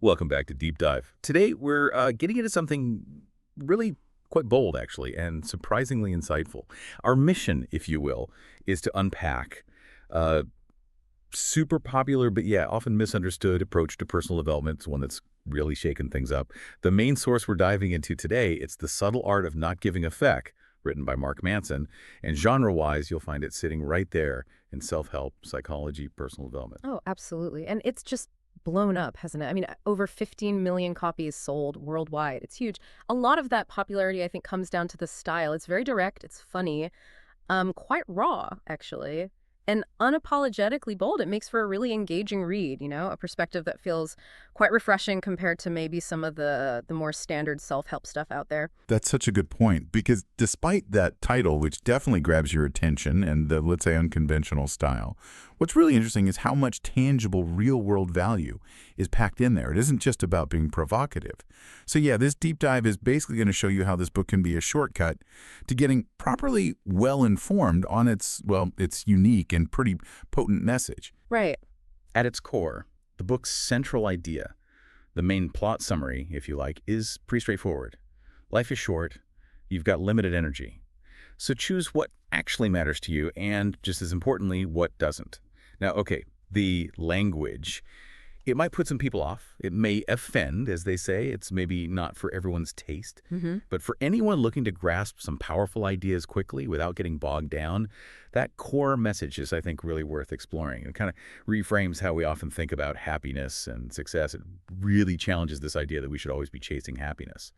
Welcome back to Deep Dive. Today, we're getting into something really quite bold, actually, and surprisingly insightful. Our mission, if you will, is to unpack a super popular, but yeah, often misunderstood approach to personal development. It's one that's really shaken things up. The main source we're diving into today, it's The Subtle Art of Not Giving a Feck, written by Mark Manson. And genre-wise, you'll find it sitting right there in self-help, psychology, personal development. Oh, absolutely. And it's just blown up, hasn't it? I mean, over 15 million copies sold worldwide. It's huge. A lot of that popularity, I think, comes down to the style. It's very direct. It's funny, quite raw, actually, and unapologetically bold. It makes for a really engaging read, a perspective that feels quite refreshing compared to maybe some of the more standard self-help stuff out there. That's such a good point, because despite that title, which definitely grabs your attention and the, let's say, unconventional style, what's really interesting is how much tangible real-world value is packed in there. It isn't just about being provocative. So yeah, this deep dive is basically going to show you how this book can be a shortcut to getting properly well-informed on its unique and pretty potent message. Right. At its core, the book's central idea, the main plot summary, if you like, is pretty straightforward. Life is short. You've got limited energy. So choose what actually matters to you and, just as importantly, what doesn't. Now, okay, the language, it might put some people off. It may offend, as they say. It's maybe not for everyone's taste. But for anyone looking to grasp some powerful ideas quickly without getting bogged down, that core message is, I think, really worth exploring. It kind of reframes how we often think about happiness and success. It really challenges this idea that we should always be chasing happiness.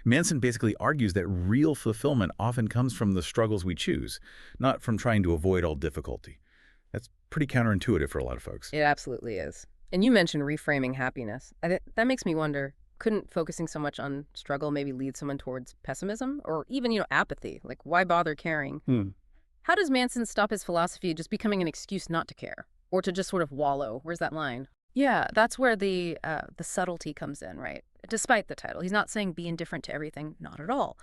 Manson basically argues that real fulfillment often comes from the struggles we choose, not from trying to avoid all difficulty. That's pretty counterintuitive for a lot of folks. It absolutely is. And you mentioned reframing happiness. That makes me wonder, couldn't focusing so much on struggle maybe lead someone towards pessimism or even, apathy? Like, why bother caring? How does Manson stop his philosophy just becoming an excuse not to care or to just sort of wallow? Where's that line? Yeah, that's where the subtlety comes in, right? Despite the title. He's not saying be indifferent to everything, not at all.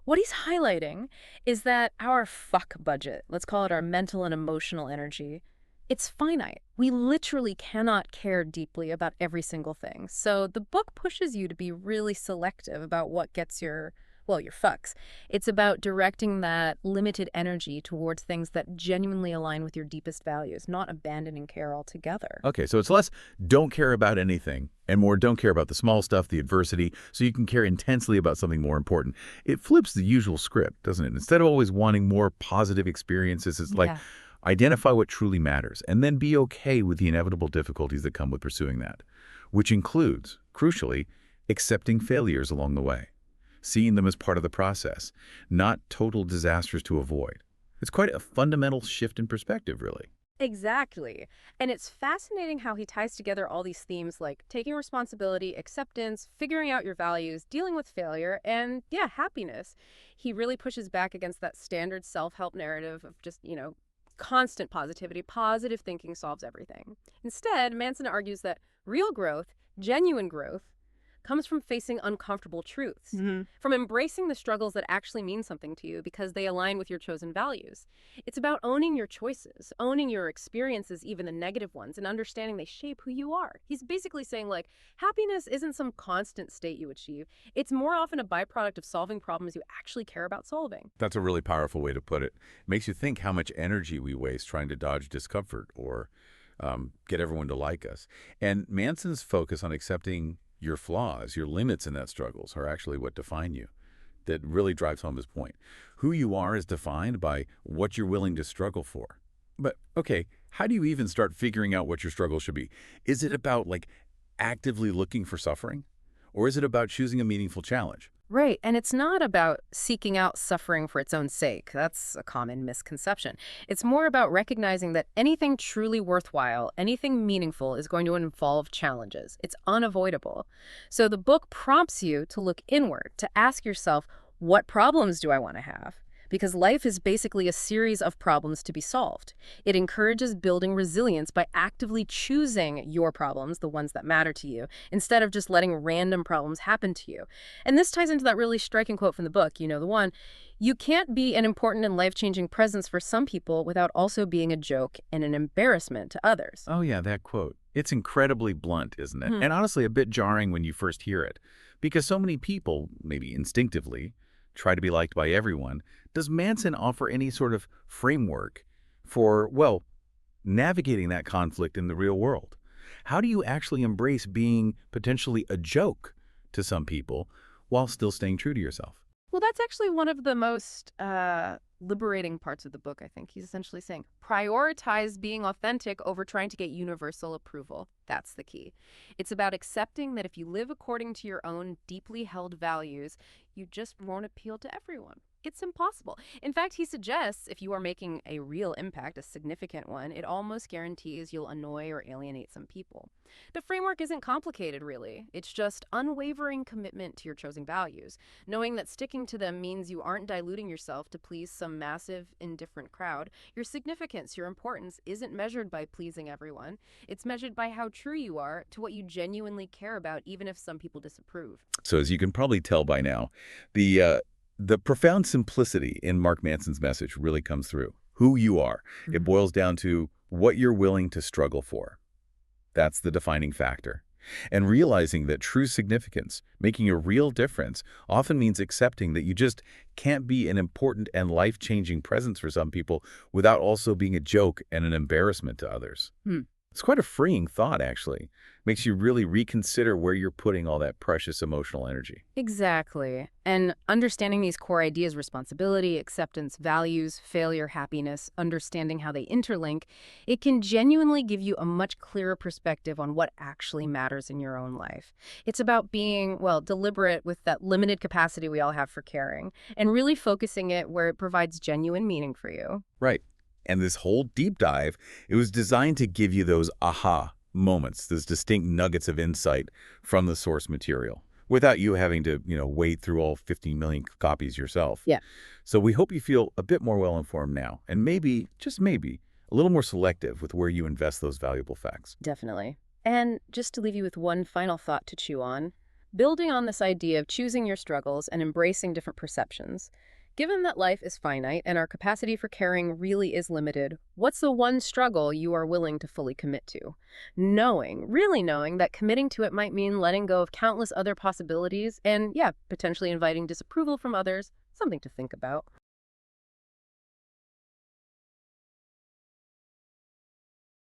What he's highlighting is that our fuck budget, let's call it our mental and emotional energy, it's finite. We literally cannot care deeply about every single thing. So the book pushes you to be really selective about what gets your fucks. It's about directing that limited energy towards things that genuinely align with your deepest values, not abandoning care altogether. Okay, so it's less don't care about anything and more don't care about the small stuff, the adversity, so you can care intensely about something more important. It flips the usual script, doesn't it? Instead of always wanting more positive experiences, it's like identify what truly matters and then be okay with the inevitable difficulties that come with pursuing that, which includes, crucially, accepting failures along the way, seeing them as part of the process, not total disasters to avoid. It's quite a fundamental shift in perspective, really. Exactly. And it's fascinating how he ties together all these themes like taking responsibility, acceptance, figuring out your values, dealing with failure, and happiness. He really pushes back against that standard self-help narrative of just, constant positivity. Positive thinking solves everything. Instead, Manson argues that real growth, genuine growth, comes from facing uncomfortable truths, from embracing the struggles that actually mean something to you because they align with your chosen values. It's about owning your choices, owning your experiences, even the negative ones, and understanding they shape who you are. He's basically saying, happiness isn't some constant state you achieve. It's more often a byproduct of solving problems you actually care about solving. That's a really powerful way to put it. It makes you think how much energy we waste trying to dodge discomfort or get everyone to like us. And Manson's focus on accepting your flaws, your limits in that struggles are actually what define you. That really drives home his point. Who you are is defined by what you're willing to struggle for. But, okay, how do you even start figuring out what your struggle should be? Is it about, actively looking for suffering? Or is it about choosing a meaningful challenge? Right, and it's not about seeking out suffering for its own sake. That's a common misconception. It's more about recognizing that anything truly worthwhile, anything meaningful is going to involve challenges. It's unavoidable. So the book prompts you to look inward, to ask yourself, what problems do I want to have? because life is basically a series of problems to be solved. It encourages building resilience by actively choosing your problems, the ones that matter to you, instead of just letting random problems happen to you. And this ties into that really striking quote from the book, you know, the one, "You can't be an important and life-changing presence for some people without also being a joke and an embarrassment to others." Oh yeah, that quote. It's incredibly blunt, isn't it? Hmm. And honestly, a bit jarring when you first hear it. Because so many people, maybe instinctively, try to be liked by everyone. Does Manson offer any sort of framework for, well, navigating that conflict in the real world? How do you actually embrace being potentially a joke to some people while still staying true to yourself? Well, that's actually one of the most liberating parts of the book, I think. He's essentially saying, prioritize being authentic over trying to get universal approval. That's the key. It's about accepting that if you live according to your own deeply held values, you just won't appeal to everyone. It's impossible. In fact, he suggests if you are making a real impact, a significant one, it almost guarantees you'll annoy or alienate some people. The framework isn't complicated, really. It's just unwavering commitment to your chosen values, knowing that sticking to them means you aren't diluting yourself to please some massive, indifferent crowd. Your significance, your importance, isn't measured by pleasing everyone. It's measured by how true you are to what you genuinely care about, even if some people disapprove. So as you can probably tell by now, the profound simplicity in Mark Manson's message really comes through. Who you are. It boils down to what you're willing to struggle for. That's the defining factor. And realizing that true significance, making a real difference, often means accepting that you just can't be an important and life-changing presence for some people without also being a joke and an embarrassment to others. It's quite a freeing thought, actually. Makes you really reconsider where you're putting all that precious emotional energy. Exactly. And understanding these core ideas, responsibility, acceptance, values, failure, happiness, understanding how they interlink, it can genuinely give you a much clearer perspective on what actually matters in your own life. It's about being, well, deliberate with that limited capacity we all have for caring, and really focusing it where it provides genuine meaning for you. Right. And this whole deep dive, it was designed to give you those aha moments, those distinct nuggets of insight from the source material, without you having to, wade through all 15 million copies yourself. Yeah. So we hope you feel a bit more well-informed now, and maybe, just maybe, a little more selective with where you invest those valuable facts. Definitely. And just to leave you with one final thought to chew on, building on this idea of choosing your struggles and embracing different perceptions, given that life is finite and our capacity for caring really is limited, what's the one struggle you are willing to fully commit to? Really knowing that committing to it might mean letting go of countless other possibilities and, potentially inviting disapproval from others, something to think about.